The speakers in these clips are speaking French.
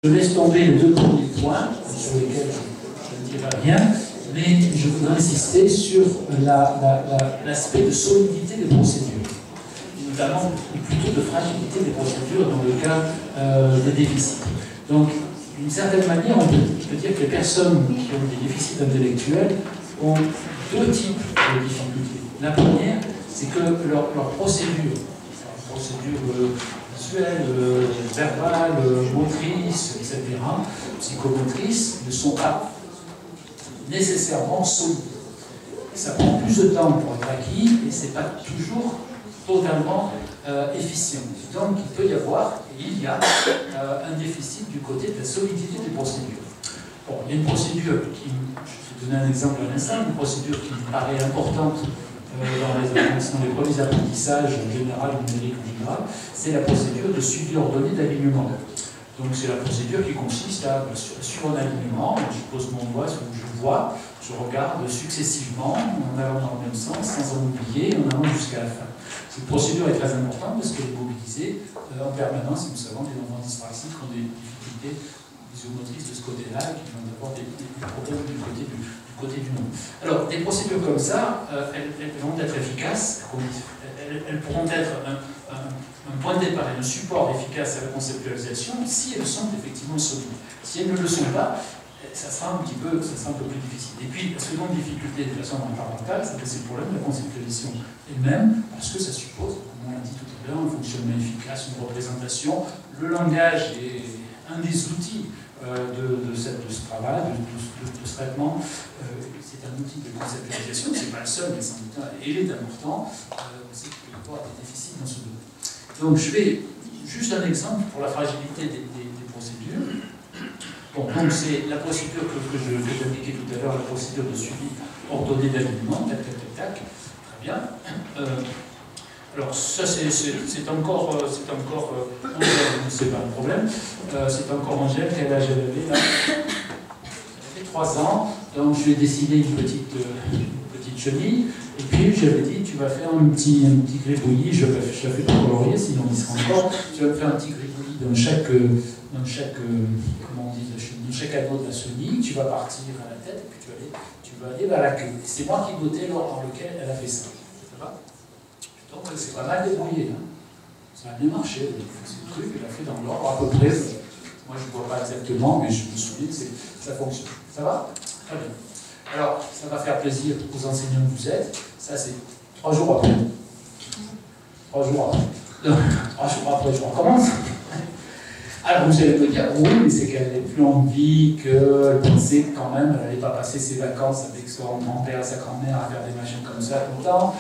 Je laisse tomber les deux premiers points sur lesquels je ne dirai rien, mais je voudrais insister sur l'aspect de solidité des procédures, notamment, ou plutôt de fragilité des procédures dans le cas des déficits. Donc, d'une certaine manière, on peut dire que les personnes qui ont des déficits intellectuels ont deux types de difficultés. La première, c'est que leur procédure visuelle, verbale, motrice, etc., psychomotrice, ne sont pas nécessairement solides. Ça prend plus de temps pour être acquis et ce n'est pas toujours totalement efficient. Donc il peut y avoir, et il y a, un déficit du côté de la solidité des procédures. Bon, il y a une procédure qui, je vais donner un exemple à l'instant, une procédure qui me paraît importante dans les premiers apprentissages en général, numérique en général, c'est la procédure de suivi ordonné d'alignement. Donc c'est la procédure qui consiste à, sur un alignement, je pose mon doigt sur où je vois, je regarde successivement, en allant dans le même sens, sans en oublier, en allant jusqu'à la fin. Cette procédure est très importante parce qu'elle est mobilisée en permanence, nous savons, les enfants dyspraxiques ont des difficultés visiomotrices de ce côté-là, qui vont avoir des problèmes du côté du nom. Alors, des procédures comme ça, elles vont être efficaces, elles pourront être un point de départ et un support efficace à la conceptualisation si elles sont effectivement solides. Si elles ne le sont pas, ça sera un peu plus difficile. Et puis, la seconde difficulté de façon fondamentale, c'est le problème de la conceptualisation elle-même, parce que ça suppose, comme on l'a dit tout à l'heure, un fonctionnement efficace, une représentation. Le langage est un des outils de ce travail, de ce traitement. C'est un outil de conceptualisation, c'est pas le seul, mais sans doute il est important. C'est qu'il peut y avoir des déficits dans ce domaine. Donc je vais juste un exemple pour la fragilité des procédures. Bon, donc c'est la procédure que j'ai indiquée tout à l'heure, la procédure de suivi ordonné d'alignement, tac, tac, tac, tac, très bien. Alors ça c'est encore Angèle, c'est pas un problème, c'est encore Angèle, quel âge elle avait là? Elle avait 3 ans, donc je lui ai dessiné une petite chenille, et puis j'avais dit tu vas faire un petit gribouillis, je la fais pas colorier, sinon il sera encore, tu vas faire un petit gribouillis dans chaque comment on dit, dans chaque anneau de la chenille, tu vas partir à la tête, et puis tu vas aller vers la queue. C'est moi qui notais l'ordre dans lequel elle a fait ça. Ça va? Donc c'est pas mal débrouillé. Hein. Ça a bien marché. Ce truc, elle a fait dans l'ordre à peu près. Moi je ne vois pas exactement, mais je me souviens que ça fonctionne. Ça va? Très bien. Alors, ça va faire plaisir aux enseignants que vous êtes. Ça, c'est 3 jours après. 3 jours après. 3 jours après, je recommence. Alors, vous allez me dire, oui, mais c'est qu'elle n'avait plus envie, qu'elle pensait que quand même, elle n'allait pas passer ses vacances avec son grand-père, sa grand-mère, à faire des machines comme ça tout le temps.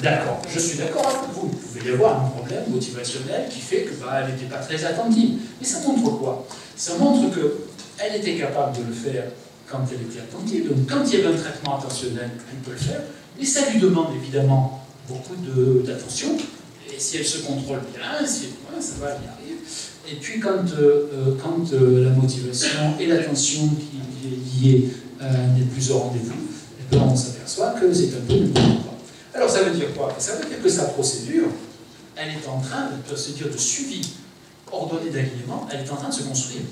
D'accord, je suis d'accord avec vous. Il pouvait y avoir un problème motivationnel qui fait qu'elle n'était pas très attentive. Mais ça montre quoi? Ça montre qu'elle était capable de le faire quand elle était attentive. Donc, quand il y avait un traitement attentionnel, elle peut le faire. Mais ça lui demande évidemment beaucoup d'attention. Et si elle se contrôle bien, ça va y arriver. Et puis quand la motivation et l'attention qui est liée n'est plus au rendez-vous, on s'aperçoit que c'est un peu le même. Alors ça veut dire quoi? Ça veut dire que sa procédure, elle est en train, la procédure de suivi ordonné d'alignement, elle est en train de se construire.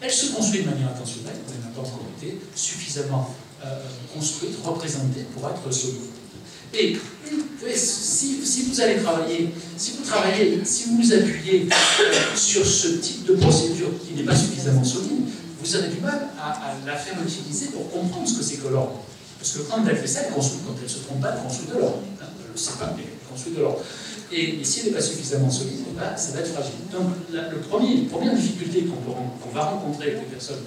Elle se construit de manière intentionnelle, elle n'a pas encore été suffisamment construite, représentée pour être solide. Et si vous allez travailler, si vous vous appuyez sur ce type de procédure qui n'est pas suffisamment solide, vous avez du mal à la faire utiliser pour comprendre ce que c'est que l'ordre. Parce que quand elle fait ça, elle construit, quand elle ne se trompe pas, elle construit de l'ordre. Elle ne le sait pas, mais elle construit de l'ordre. Et si elle n'est pas suffisamment solide, ça va être fragile. Donc la première difficulté qu'on va rencontrer avec les personnes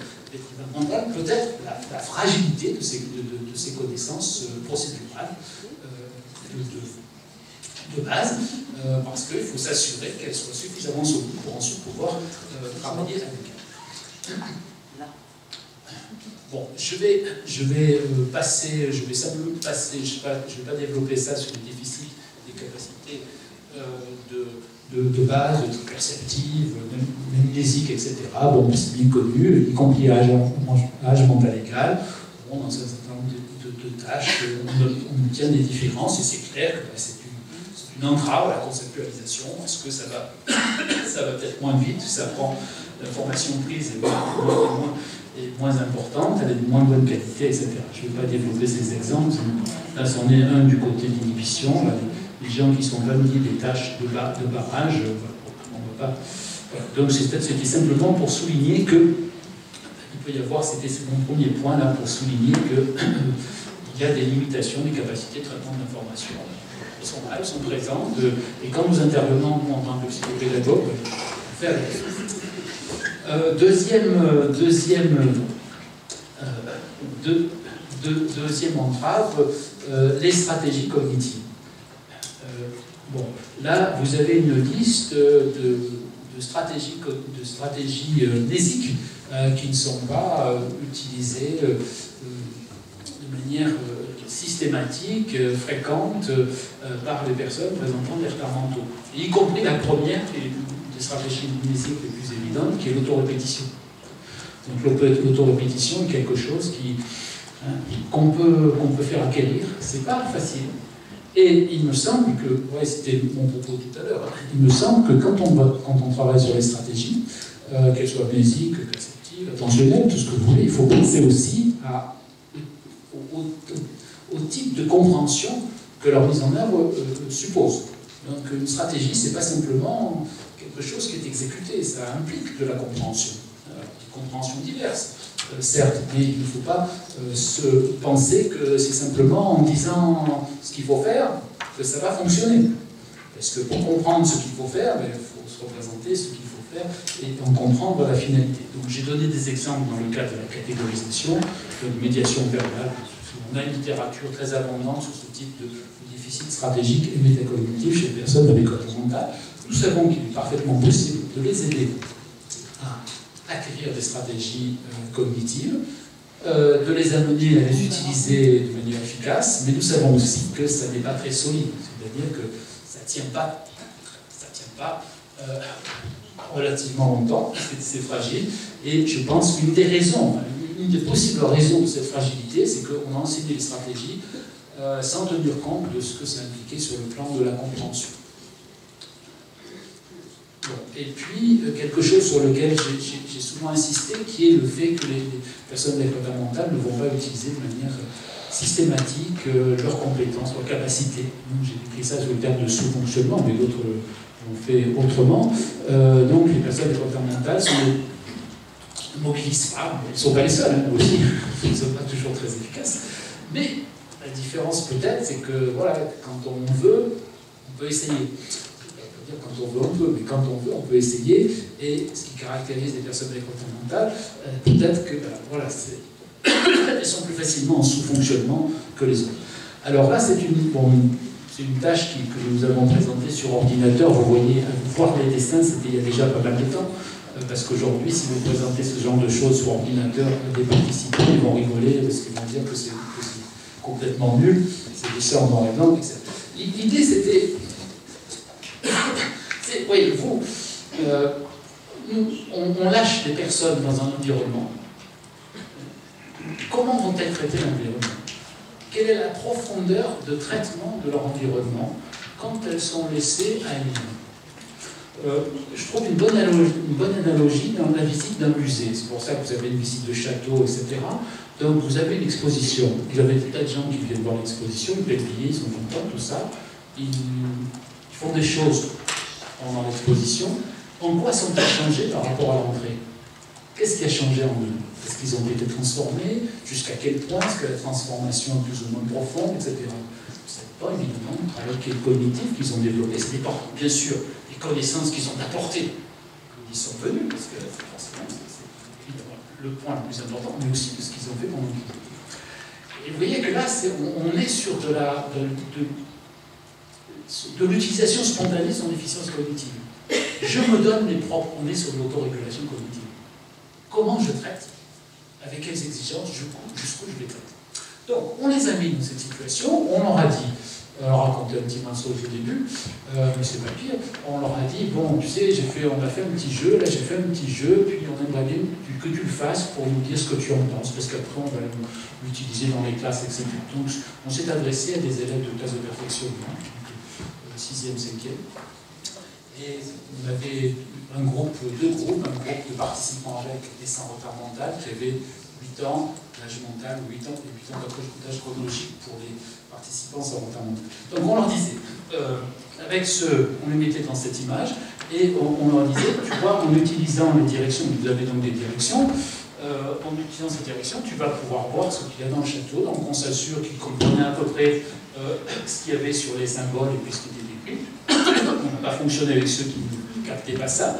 mentales, peut-être la fragilité de ces connaissances procédurales de base, parce qu'il faut s'assurer qu'elles soient suffisamment solides pour ensuite pouvoir travailler avec elles. Bon, je vais simplement passer, je vais pas développer ça sur les déficits des capacités de base, perceptives, mnésiques, etc. Bon, c'est bien connu, y compris âge mental égal. Bon, dans un certain nombre de tâches, on obtient des différences, et c'est clair que c'est une entrave à la conceptualisation, parce que ça va peut-être moins vite, ça prend l'information prise est moins importante, elle est de moins bonne qualité, etc. Je ne vais pas développer ces exemples. Là, c'en est un du côté de l'inhibition. Les gens qui sont familiers des tâches de barrage, on ne va pas. Voilà. Donc, c'était simplement pour souligner que il peut y avoir, c'était mon premier point là, pour souligner qu'il y a des limitations des capacités de traitement de l'information. Elles sont là, elles sont présentes, et quand nous intervenons en tant que psychopédagogue, on fait avec. Deuxième entrave, les stratégies cognitives. Bon, là, vous avez une liste de stratégies mnésiques qui ne sont pas utilisées de manière systématique, fréquente, par les personnes présentant des retards mentaux. Y compris la première, qui est des stratégies mnésiques les plus évidentes, qui est l'autorépétition. Donc l'autorépétition est quelque chose qu'on peut faire acquérir. C'est pas facile. Et il me semble que, ouais, c'était mon propos tout à l'heure, il me semble que quand on travaille sur les stratégies, qu'elles soient mnésiques, perceptives, attentionnelles, tout ce que vous voulez, il faut penser aussi au type de compréhension que leur mise en œuvre suppose. Donc une stratégie, c'est pas simplement quelque chose qui est exécuté, ça implique de la compréhension, des compréhensions diverses. Certes, mais il ne faut pas se penser que c'est simplement en disant ce qu'il faut faire que ça va fonctionner. Parce que pour comprendre ce qu'il faut faire, il faut se représenter ce qu'il faut faire et en comprendre la finalité. Donc j'ai donné des exemples dans le cadre de la catégorisation, de médiation verbale. On a une littérature très abondante sur ce type de déficit stratégique et métacognitif chez les personnes avec mentale. Nous savons qu'il est parfaitement possible de les aider à acquérir des stratégies cognitives, de les amener à les utiliser de manière efficace, mais nous savons aussi que ça n'est pas très solide, c'est-à-dire que ça ne tient pas relativement longtemps, c'est fragile, et je pense qu'une des raisons, une des possibles raisons de cette fragilité, c'est qu'on a enseigné les stratégies sans tenir compte de ce que ça impliquait sur le plan de la compréhension. Bon. Et puis, quelque chose sur lequel j'ai souvent insisté, qui est le fait que les personnes avec retard mental ne vont pas utiliser de manière systématique leurs compétences, leurs capacités. J'ai décrit ça sur le terme de sous-fonctionnement, mais d'autres l'ont fait autrement. Donc, les personnes avec retard mental ne mobilisent pas, elles ne sont pas les seules, hein, aussi, ils ne sont pas toujours très efficaces. Mais la différence peut-être, c'est que voilà, quand on veut, on peut essayer. Quand on veut, on peut, mais quand on veut, on peut essayer. Et ce qui caractérise les personnes avec retard mental, peut-être que voilà, elles sont plus facilement en sous-fonctionnement que les autres. Alors là, c'est une tâche que nous avons présentée sur ordinateur. Vous voyez, voir les destins, c'était il y a déjà pas mal de temps. Parce qu'aujourd'hui, si vous présentez ce genre de choses sur ordinateur, des participants, ils vont rigoler parce qu'ils vont dire que c'est complètement nul, c'est des sorts dans les langues, etc. L'idée, c'était... Oui, on lâche des personnes dans un environnement. Comment vont-elles traiter l'environnement? Quelle est la profondeur de traitement de leur environnement quand elles sont laissées à elles-mêmes? Je trouve une bonne analogie dans la visite d'un musée. C'est pour ça que vous avez une visite de château, etc. Donc vous avez une exposition. Vous avez des tas de gens qui viennent voir l'exposition, ils payent le billet, ils sont contents, tout ça. Ils font des choses pendant l'exposition. En quoi sont-ils changés par rapport à l'entrée? Qu'est-ce qui a changé en eux? Est-ce qu'ils ont été transformés? Jusqu'à quel point est-ce que la transformation est plus ou moins profonde, etc. C'est pas évidemment le travail cognitif qu'ils ont développé. Ce n'est pas, bien sûr, les connaissances qu'ils ont apportées. Ils sont venus, parce que forcément, c'est le point le plus important, mais aussi ce qu'ils ont fait pendant le temps. Et vous voyez que là, on est sur de l'utilisation spontanée de son efficience cognitive. Je me donne mes propres... On est sur l'autorégulation cognitive. Comment je traite? Avec quelles exigences? Jusqu'où je les traite? Donc, on les a mis dans cette situation, on leur a dit, on leur a raconté un petit mensonge au début, mais c'est pas pire, on leur a dit, bon, tu sais, on a fait un petit jeu, là j'ai fait un petit jeu, puis on aimerait bien que tu le fasses pour nous dire ce que tu en penses, parce qu'après on va l'utiliser dans les classes, etc. Donc, on s'est adressé à des élèves de classe de perfectionnement, 6e, 5e, Et on avait deux groupes, un groupe de participants avec et sans retard mental qui avait 8 ans d'âge mental, 8 ans d'âge chronologique pour les participants sans retard mental. Donc on leur disait, on les mettait dans cette image et on leur disait, tu vois, en utilisant les directions, vous avez donc des directions, en utilisant ces directions, tu vas pouvoir voir ce qu'il y a dans le château. Donc on s'assure qu'ils comprenaient à peu près ce qu'il y avait sur les symboles et puis ce qui était décrit. On n'a pas fonctionné avec ceux qui ne captaient pas ça.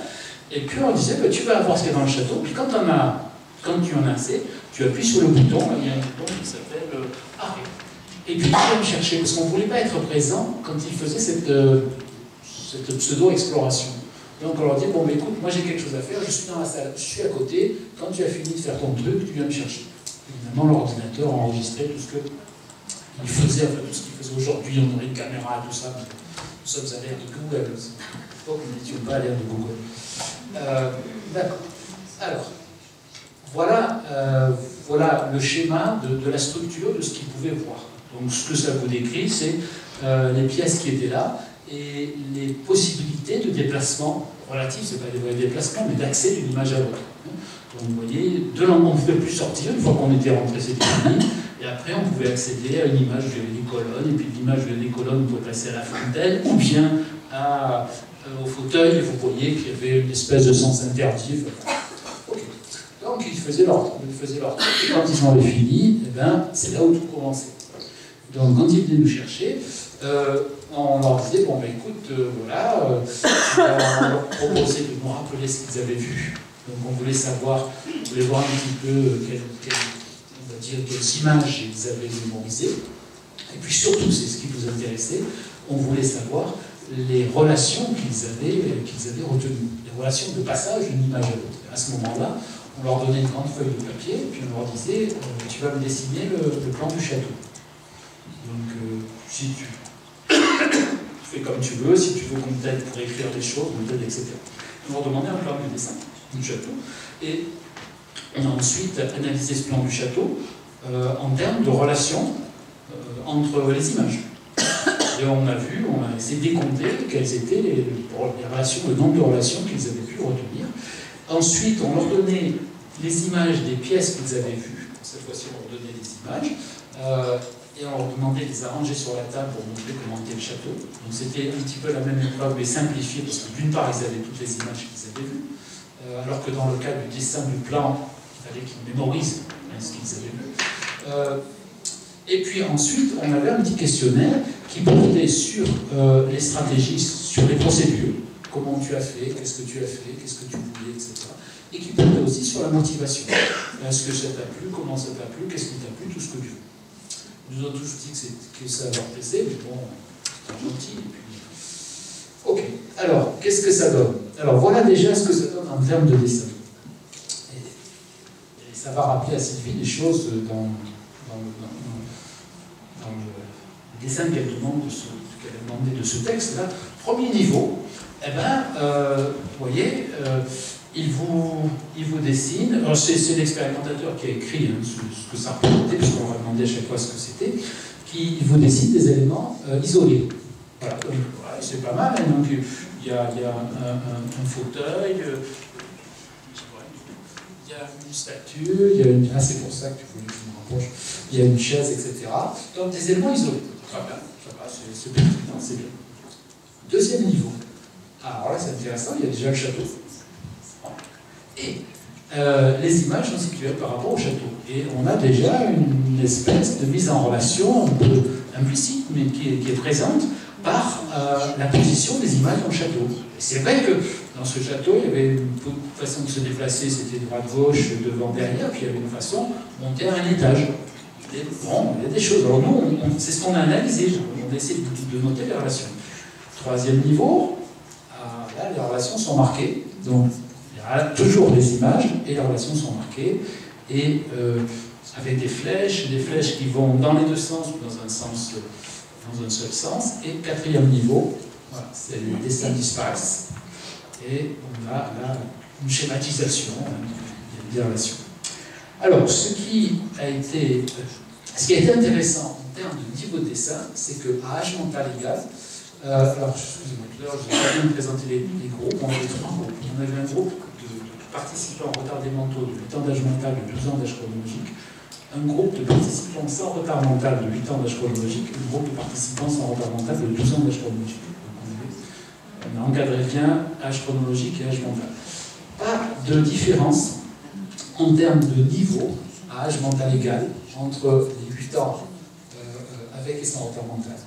Et puis on disait, bah, tu vas voir ce qu'il y a dans le château, puis quand tu en as assez, tu appuies sur le bouton, il y a un bouton qui s'appelle arrêt. Et puis tu vas me chercher, parce qu'on ne voulait pas être présent quand ils faisaient cette pseudo-exploration. Donc on leur dit, bon, mais écoute, moi j'ai quelque chose à faire, je suis dans la salle, je suis à côté, quand tu as fini de faire ton truc, tu viens me chercher. Évidemment, l'ordinateur a enregistré tout ce qu'il faisait, enfin tout ce qu'il faisait aujourd'hui, on aurait une caméra, tout ça, nous sommes à l'ère de Google, nous n'étions pas à l'ère de Google. D'accord. Alors, voilà le schéma de la structure de ce qu'ils pouvaient voir. Donc ce que ça vous décrit, c'est les pièces qui étaient là, et les possibilités de déplacement relatifs, ce n'est pas des vrais déplacements, mais d'accès d'une image à l'autre. Donc vous voyez, de l'endroit on ne pouvait plus sortir, une fois qu'on était rentré, c'était fini, et après on pouvait accéder à une image où il y avait des colonnes, et puis l'image où il y avait des colonnes, on pouvait passer à la fontaine, ou bien au fauteuil, et vous voyez qu'il y avait une espèce de sens interdit. Okay. Donc ils faisaient leur truc, et quand ils en avaient fini, eh ben, c'est là où tout commençait. Donc quand ils venaient nous chercher, on leur disait, bon ben écoute, voilà, on leur proposait de nous rappeler ce qu'ils avaient vu. Donc on voulait savoir, on voulait voir un petit peu quelles images ils avaient mémorisées. Et puis surtout, c'est ce qui nous intéressait, on voulait savoir les relations qu'ils avaient retenues, les relations de passage d'une image à l'autre. À ce moment-là, on leur donnait une grande feuille de papier, puis on leur disait, tu vas me dessiner le plan du château. Donc si tu fais comme tu veux, si tu veux qu'on t'aide pour écrire des choses, on t'aide, etc. On leur demandait un plan de dessin du château, et on a ensuite analysé ce plan du château en termes de relations entre les images. Et on a essayé de décompter quelles étaient les relations, le nombre de relations qu'ils avaient pu retenir. Ensuite, on leur donnait les images des pièces qu'ils avaient vues. Cette fois-ci, on leur donnait les images. Et on leur demandait de les arranger sur la table pour montrer comment était le château. Donc c'était un petit peu la même épreuve, mais simplifiée, parce que d'une part, ils avaient toutes les images qu'ils avaient vues, alors que dans le cas du dessin du plan, il fallait qu'ils mémorisent ce qu'ils avaient vu. Et puis ensuite, on avait un petit questionnaire qui portait sur les stratégies, sur les procédures, comment tu as fait, qu'est-ce que tu as fait, qu'est-ce que tu voulais, etc. Et qui portait aussi sur la motivation. Est-ce que ça t'a plu, comment ça t'a plu, qu'est-ce qui t'a plu, tout ce que tu veux. Ils nous ont tous dit que ça leur plaisait, mais bon, c'est gentil. Et puis... Ok, alors, qu'est-ce que ça donne? Alors, voilà déjà ce que ça donne en termes de dessin. Et ça va rappeler à Sylvie des choses dans le dessin qu'elle a demandé de ce texte-là. Premier niveau, eh ben, vous voyez, il vous dessine, c'est l'expérimentateur qui a écrit ce que ça représentait, puisqu'on va demander à chaque fois ce que c'était, qui vous dessine des éléments isolés. Voilà, donc ouais, c'est pas mal, hein, donc il y a un fauteuil, il y a une statue, il y a une... Ah, c'est pour ça que tu voulais que je me rapproche. Il y a une chaise, etc. Donc des éléments isolés. Très bien, c'est pertinent, c'est bien. Deuxième niveau. Alors là, c'est intéressant, il y a déjà le château. Et les images sont situées par rapport au château. Et on a déjà une espèce de mise en relation un peu implicite, mais qui est présente par la position des images dans le château. C'est vrai que dans ce château, il y avait une façon de se déplacer, c'était droite-gauche, devant, derrière, puis il y avait une façon de monter à un étage. Et bon, il y a des choses. Alors nous, c'est ce qu'on a analysé, on essaie de noter les relations. Troisième niveau, là, les relations sont marquées. Donc, il y a toujours des images, et les relations sont marquées, et avec des flèches qui vont dans les deux sens, ou dans un seul sens. Et quatrième niveau, voilà, c'est le dessin dispace. Et on a là une schématisation des relations. Alors, ce qui a été intéressant en termes de niveau de dessin, c'est qu'à âge mental égal, Alors, excusez-moi, tout à l'heure, je vais bien présenter les groupes. On avait trois groupes. On avait un groupe de participants retardés mentaux de 8 ans d'âge mental, de 12 ans d'âge chronologique. Un groupe de participants sans retard mental de 8 ans d'âge chronologique. Un groupe de participants sans retard mental de 12 ans d'âge chronologique. On a encadré bien âge chronologique et âge mental. Pas de différence en termes de niveau à âge mental égal entre les 8 ans avec et sans retard mental.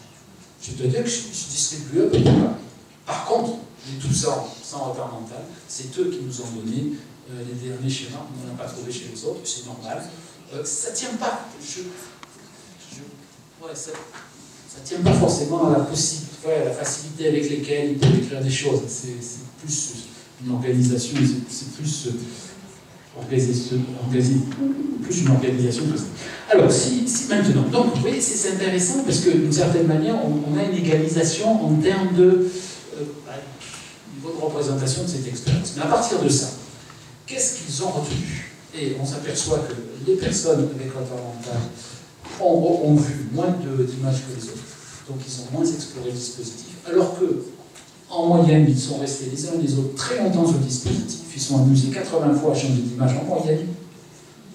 Je dois dire que je distribue un peu de pas. Par contre, les 12 ans sans retard mental, c'est eux qui nous ont donné les derniers schémas. On n'en a pas trouvé chez les autres, c'est normal. Ça ne tient pas. Ça tient pas forcément à la facilité avec laquelle ils peuvent écrire des choses. C'est plus une organisation, c'est plus une organisation que ça. Alors, si maintenant, donc vous voyez, c'est intéressant parce que d'une certaine manière, on a une égalisation en termes de niveau de représentation de cette expérience. Mais à partir de ça, qu'est-ce qu'ils ont retenu? Et on s'aperçoit que les personnes avec retard mental ont vu moins d'images que les autres. Donc ils ont moins exploré le dispositif. Alors que, en moyenne, ils sont restés les uns et les autres très longtemps sur le dispositif. Ils sont amusés 80 fois à changer d'image en moyenne.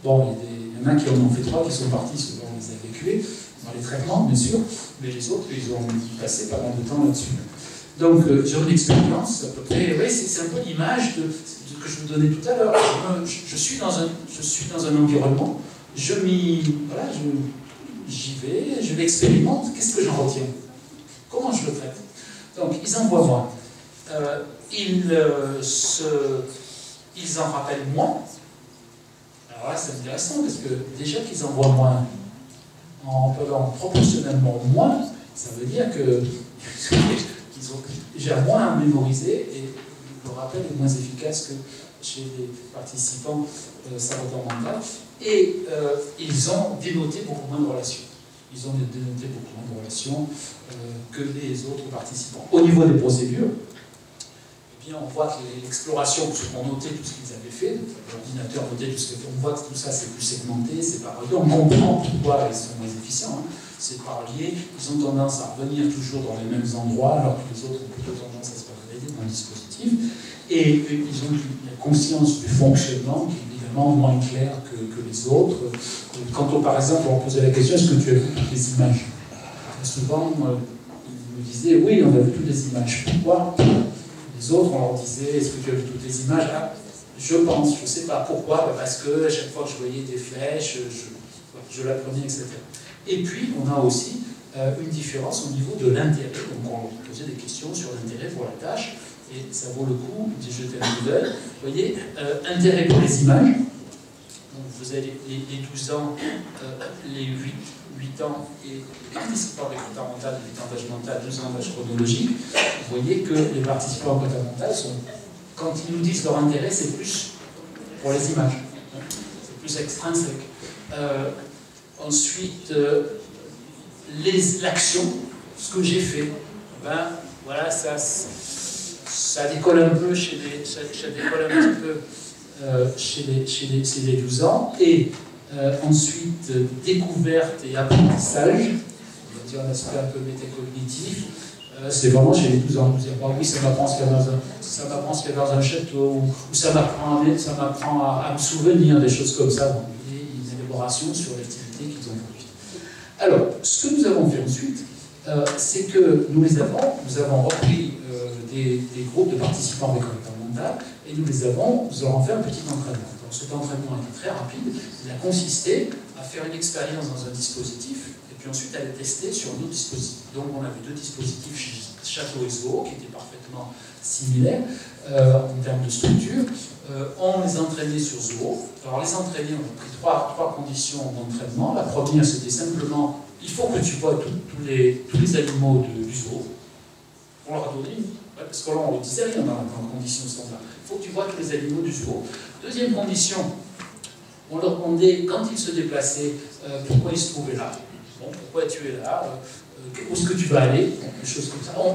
Bon, il y en a qui en ont fait 3, qui sont partis selon les évacués, dans les traitements, bien sûr, mais les autres, ils ont passé pas mal de temps là-dessus. Donc, j'ai une expérience, à peu près, oui, c'est un peu l'image que je vous donnais tout à l'heure. Je suis dans un environnement, j'y vais, je l'expérimente, qu'est-ce que j'en retiens? Comment je le traite? Donc, ils en voient moins. Ils en rappellent moins. Alors là, c'est intéressant, parce que déjà qu'ils en voient moins, en parlant proportionnellement moins, ça veut dire qu'ils ont déjà moins à mémoriser, et le rappel est moins efficace que chez les participants sans retard mental. Et ils ont dénoté beaucoup moins de relations. Ils ont dénoté beaucoup moins de relations que les autres participants. Au niveau des procédures, eh bien, on voit que l'exploration, parce qu'on notait tout ce qu'ils avaient fait, l'ordinateur notait tout ce qu'ils avaient fait, on voit que tout ça c'est plus segmenté, c'est par lieu, on comprend pourquoi ils sont moins efficients, hein. C'est par lié, ils ont tendance à revenir toujours dans les mêmes endroits, alors que les autres ont plutôt tendance à se balader dans le dispositif, et ils ont une conscience du fonctionnement qui est évidemment moins clair que les autres. Quand par exemple, on posait la question, est-ce que tu as vu toutes les images? Très souvent, ils me disaient, oui, on a vu toutes les images. Pourquoi? Les autres, on leur disait, est-ce que tu as vu toutes les images? Ah, je pense, je ne sais pas pourquoi, parce que à chaque fois que je voyais des flèches, je l'apprenais, etc. Et puis, on a aussi une différence au niveau de l'intérêt. Donc, on leur posait des questions sur l'intérêt pour la tâche, et ça vaut le coup d'y jeter un coup d'œil. Vous voyez, intérêt pour les images. Donc, vous avez les 12 ans, les 8 ans et les participants avec retard mental, 8 ans d'âge mental, 12 ans d'âge chronologique. Vous voyez que les participants avec retard mental sont, quand ils nous disent leur intérêt, c'est plus pour les images. C'est plus extrinsèque. Ensuite, l'action, ce que j'ai fait, ben, voilà, ça décolle un peu ça décolle un petit peu chez les 12 ans. Et ensuite, découverte et apprentissage, on va dire un aspect un peu métacognitif, c'est vraiment chez les 12 ans. Dire, bah oui, ça m'apprend ce qu'il y a dans un château, ou ça m'apprend à me souvenir des choses comme ça. Donc, une élaboration sur l'activité qu'ils ont produite. Alors, ce que nous avons fait ensuite, c'est que nous avons repris des groupes de participants avec retard mental, et nous leur avons fait un petit entraînement. Donc cet entraînement était très rapide, il a consisté à faire une expérience dans un dispositif, et puis ensuite à le tester sur un autre dispositif. Donc on avait 2 dispositifs chez Château et Zoo, qui étaient parfaitement similaires en termes de structure. On les entraînait sur Zoo. Alors les entraîner, on a pris trois conditions d'entraînement. La première, c'était simplement, il faut que tu vois tous les animaux du zoo. On leur a donné parce que là, on ne disait rien dans la condition standard. Il faut que tu vois tous les animaux du zoo. Deuxième condition, on leur demandait, quand ils se déplaçaient, pourquoi ils se trouvaient là. Bon, pourquoi tu es là, où est-ce que tu vas aller, des choses comme ça. On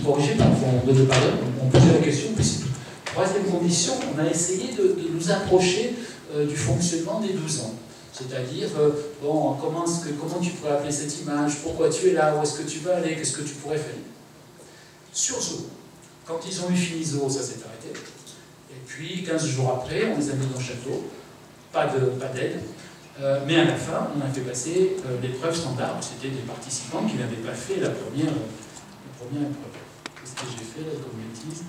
corrigeait parfois, on donnait pas on posait la question, puis c'est tout. Troisième condition, on a essayé de nous approcher du fonctionnement des 12 ans. C'est-à-dire, bon, comment tu pourrais appeler cette image, pourquoi tu es là, où est-ce que tu vas aller, qu'est-ce que tu pourrais faire. sur Zoom. Quand ils ont eu fini Zoom, ça s'est arrêté. Et puis, 15 jours après, on les a mis dans le château. Pas d'aide. Mais à la fin, on a fait passer l'épreuve standard. C'était des participants qui n'avaient pas fait la première épreuve. Qu'est-ce que j'ai fait là comme bêtise?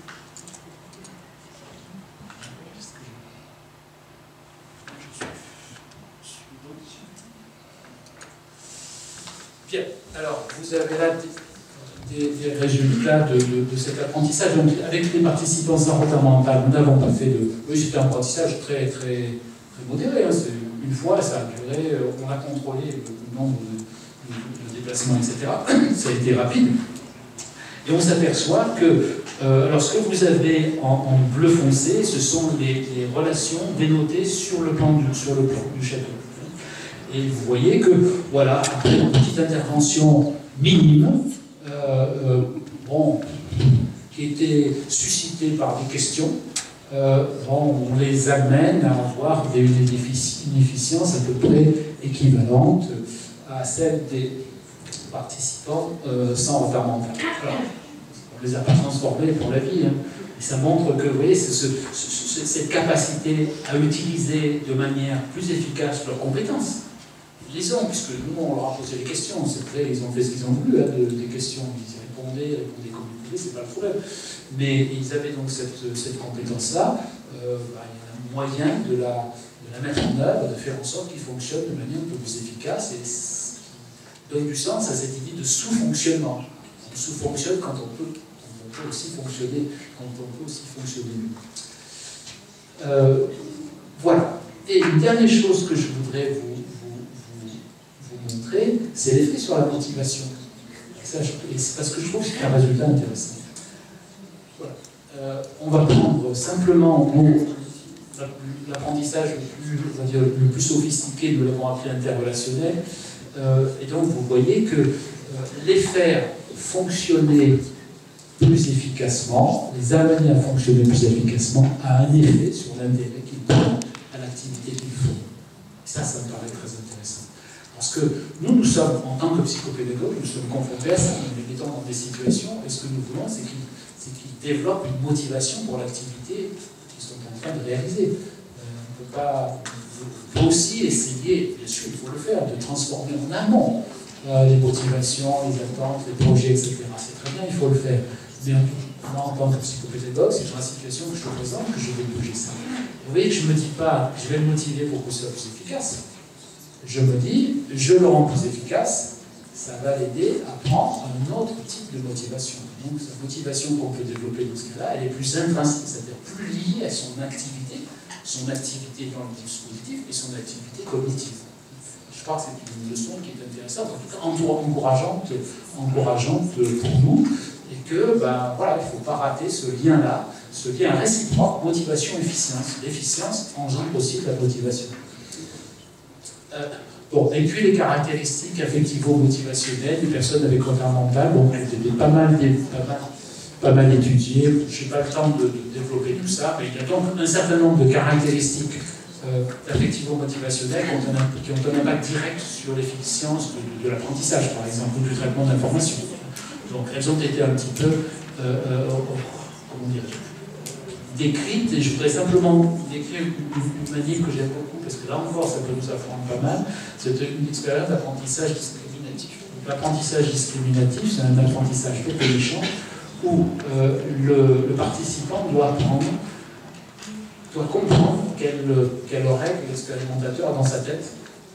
Bien, alors vous avez là des résultats de cet apprentissage. Donc, avec les participants sans retard mental, nous n'avons pas fait de... Oui, c'était un apprentissage très modéré. Hein. Une fois, ça a duré, on a contrôlé le nombre de déplacements, etc. Ça a été rapide. Et on s'aperçoit que, alors ce que vous avez en bleu foncé, ce sont les relations dénotées sur le plan du château. Et vous voyez que, voilà, après une petite intervention minime, qui était suscitée par des questions, on les amène à avoir une efficience à peu près équivalente à celle des participants sans retard mental. Alors, on ne les a pas transformés pour la vie. Hein. Et ça montre que, vous voyez, cette capacité à utiliser de manière plus efficace leurs compétences. Ils les ont, puisque nous, on leur a posé des questions. C'est vrai, ils ont fait ce qu'ils ont voulu, hein, des questions. Ils y répondaient comme ils voulaient, c'est pas le problème. Mais ils avaient donc cette compétence-là. Il y a un moyen de la mettre en œuvre, de faire en sorte qu'ils fonctionnent de manière un peu plus efficace et donne du sens à cette idée de sous-fonctionnement. On sous-fonctionne quand on peut aussi fonctionner, voilà. Et une dernière chose que je voudrais vous montrer, c'est l'effet sur la motivation. Et c'est parce que je trouve que c'est un résultat intéressant. Voilà. On va prendre simplement l'apprentissage le plus sophistiqué, nous l'avons appelé interrelationnel. Et donc vous voyez que les faire fonctionner plus efficacement, les amener à fonctionner plus efficacement, a un effet sur l'intérêt qu'ils donnent à l'activité qu'ils font. Et ça me paraît très intéressant. Parce que nous sommes, en tant que psychopédagogues, nous sommes confrontés à ça, nous les mettons dans des situations, et ce que nous voulons, c'est qu'ils développent une motivation pour l'activité qu'ils sont en train de réaliser. On ne peut pas... Il faut aussi essayer, bien sûr, il faut le faire, de transformer en amont les motivations, les attentes, les projets, etc. C'est très bien, il faut le faire. Mais moi, en tant que psychopédagogue, c'est dans la situation que je te présente que je vais bouger ça. Vous voyez que je ne me dis pas, je vais le motiver pour que ce soit plus efficace. Je me dis, je le rends plus efficace, ça va l'aider à prendre un autre type de motivation. Donc, sa motivation qu'on peut développer dans ce cas-là, elle est plus intrinsèque, c'est-à-dire plus liée à son activité dans le dispositif et son activité cognitive. Je crois que c'est une leçon qui est intéressante, en tout cas encourageante pour nous, et que, voilà, il ne faut pas rater ce lien-là, ce lien réciproque, motivation-efficience. L'efficience engendre aussi de la motivation. Bon, et puis les caractéristiques affectivo-motivationnelles des personnes avec retard mental, bon, elles étaient pas mal étudiées. Je n'ai pas le temps de développer tout ça, mais il y a donc un certain nombre de caractéristiques affectivo-motivationnelles qui ont un impact direct sur l'efficience de l'apprentissage, par exemple, ou du traitement d'informations. Donc elles ont été un petit peu, comment dire, décrites, et je voudrais simplement décrire une manière que j'aime beaucoup, parce que là encore, ça peut nous apprendre pas mal. C'est une expérience d'apprentissage discriminatif. L'apprentissage discriminatif, c'est un apprentissage pénichant où le participant doit comprendre quelle règle l'expérimentateur a dans sa tête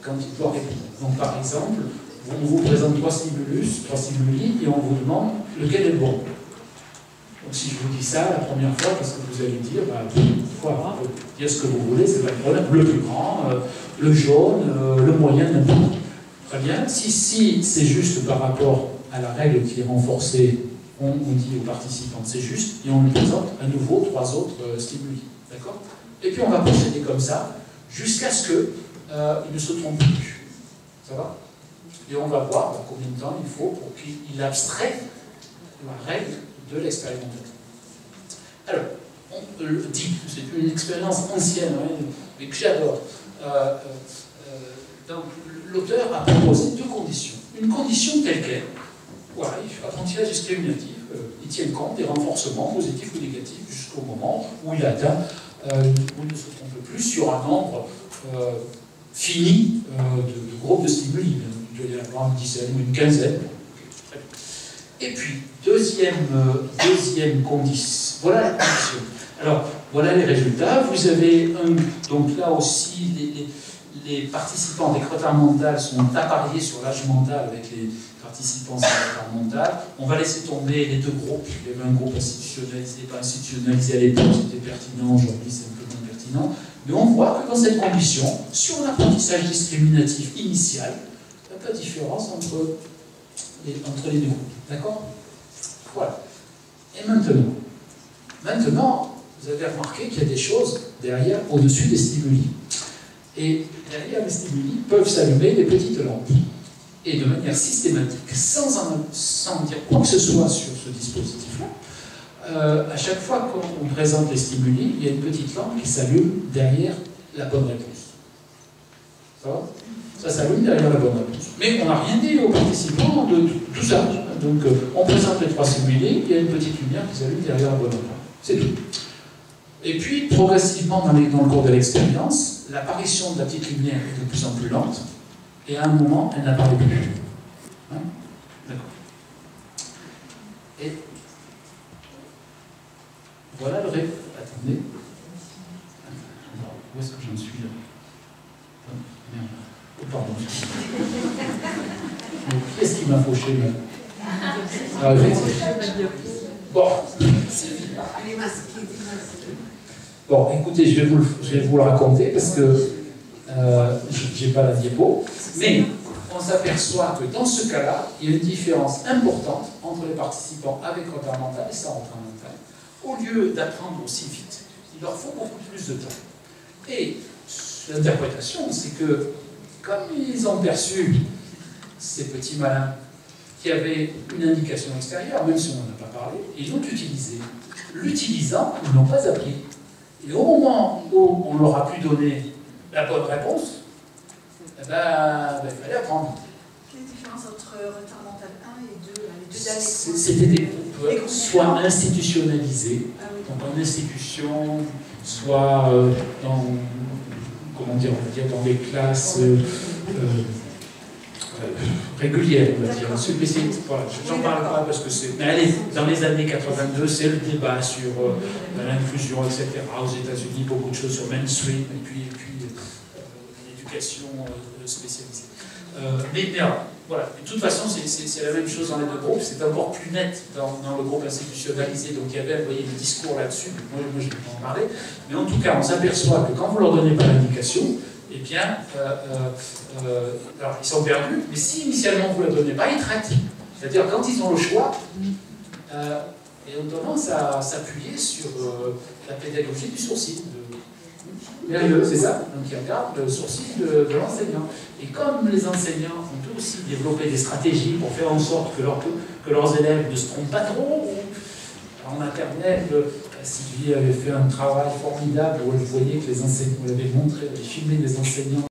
quand il doit répondre. Donc par exemple, on vous présente trois stimuli, et on vous demande lequel est le bon. Donc si je vous dis ça la première fois, parce que vous allez dire, dire ce que vous voulez, c'est pas le problème, le plus grand, le jaune, le moyen, n'importe. Très bien. Si c'est juste par rapport à la règle qui est renforcée, on dit aux participants c'est juste, et on lui présente à nouveau trois autres stimuli. D'accord? Et puis on va procéder comme ça, jusqu'à ce qu'il ne se trompe plus. Ça va? Et on va voir combien de temps il faut pour qu'il abstrait la règle de l'expérimentateur. Alors, on le dit, c'est une expérience ancienne, hein, mais que j'adore. Donc, l'auteur a proposé deux conditions. Une condition telle quelle, voilà, il fait apprentissage discriminatif, il tient compte des renforcements positifs ou négatifs jusqu'au moment où il atteint, on ne se trompe plus, sur un nombre fini de groupes de stimuli. Il doit y en avoir une dizaine ou une quinzaine. Et puis, deuxième condition. Voilà la condition. Alors, voilà les résultats. Vous avez donc là aussi, les participants des retard mental sont appariés sur l'âge mental avec les participants sans retard mental. On va laisser tomber les deux groupes. Il y avait un groupe institutionnalisé, pas institutionnalisé à l'époque, c'était pertinent, aujourd'hui c'est un peu moins pertinent. Mais on voit que dans cette condition, sur l'apprentissage discriminatif initial, il n'y a pas de différence entre les deux groupes. D'accord? Voilà. Et maintenant, vous avez remarqué qu'il y a des choses derrière, au-dessus des stimuli. Et derrière les stimuli peuvent s'allumer des petites lampes. Et de manière systématique, sans dire quoi que ce soit sur ce dispositif-là, à chaque fois qu'on présente les stimuli, il y a une petite lampe qui s'allume derrière la bonne réponse. Ça va? Ça s'allume derrière la bonne réponse. Mais on n'a rien dit aux participants de tout ça. Donc on présente les trois stimuli, il y a une petite lumière qui s'allume derrière la bonne réponse. C'est tout. Et puis, progressivement, dans le cours de l'expérience, l'apparition de la petite lumière est de plus en plus lente, et à un moment, elle n'apparaît plus. Hein? D'accord. Et voilà le rêve. Attendez. Alors, où est-ce que j'en suis là? Oh, merde. Oh, pardon. Qu'est-ce qui m'a fauché là? Ah, bon. Bon, écoutez, je vais vous le raconter parce que je n'ai pas la diapo. Mais on s'aperçoit que dans ce cas-là, il y a une différence importante entre les participants avec retard mental et sans retard mental. Au lieu d'apprendre aussi vite, il leur faut beaucoup plus de temps. Et l'interprétation, c'est que comme ils ont perçu, ces petits malins, qui avaient une indication extérieure, même si on n'en a pas parlé, ils l'ont utilisé. L'utilisant, ils n'ont pas appris. Et au moment où on leur a pu donner la bonne réponse, eh ben, il fallait apprendre. Quelle est la différence entre retard mental 1 et 2, les deux derniers? C'était des groupes soit institutionnalisés, donc en institution, soit dans, comment dire, on va dire, dans des classes régulière, on va dire, supplécite. Voilà, j'en parle pas parce que c'est. Mais allez, dans les années 82, c'est le débat sur l'inclusion, etc. Aux États-Unis, beaucoup de choses sur mainstream et puis l'éducation spécialisée. Mais alors, voilà. De toute façon, c'est la même chose dans les deux groupes. C'est encore plus net dans le groupe institutionnalisé. Donc il y avait, vous voyez, le discours là-dessus. Moi je ne vais pas en parler. Mais en tout cas, on s'aperçoit que quand vous leur donnez pas l'indication, eh bien, alors ils sont perdus, mais si initialement vous ne la donnez pas, ils traitent. C'est-à-dire quand ils ont le choix, ils ont tendance à s'appuyer sur la pédagogie du sourcil. C'est ça, donc ils regardent le sourcil de l'enseignant. Et comme les enseignants ont eux aussi développé des stratégies pour faire en sorte que leurs élèves ne se trompent pas trop, en maternelle, Sylvie avait fait un travail formidable où elle voyait que les enseignants, elle avait montré, elle avait filmé des enseignants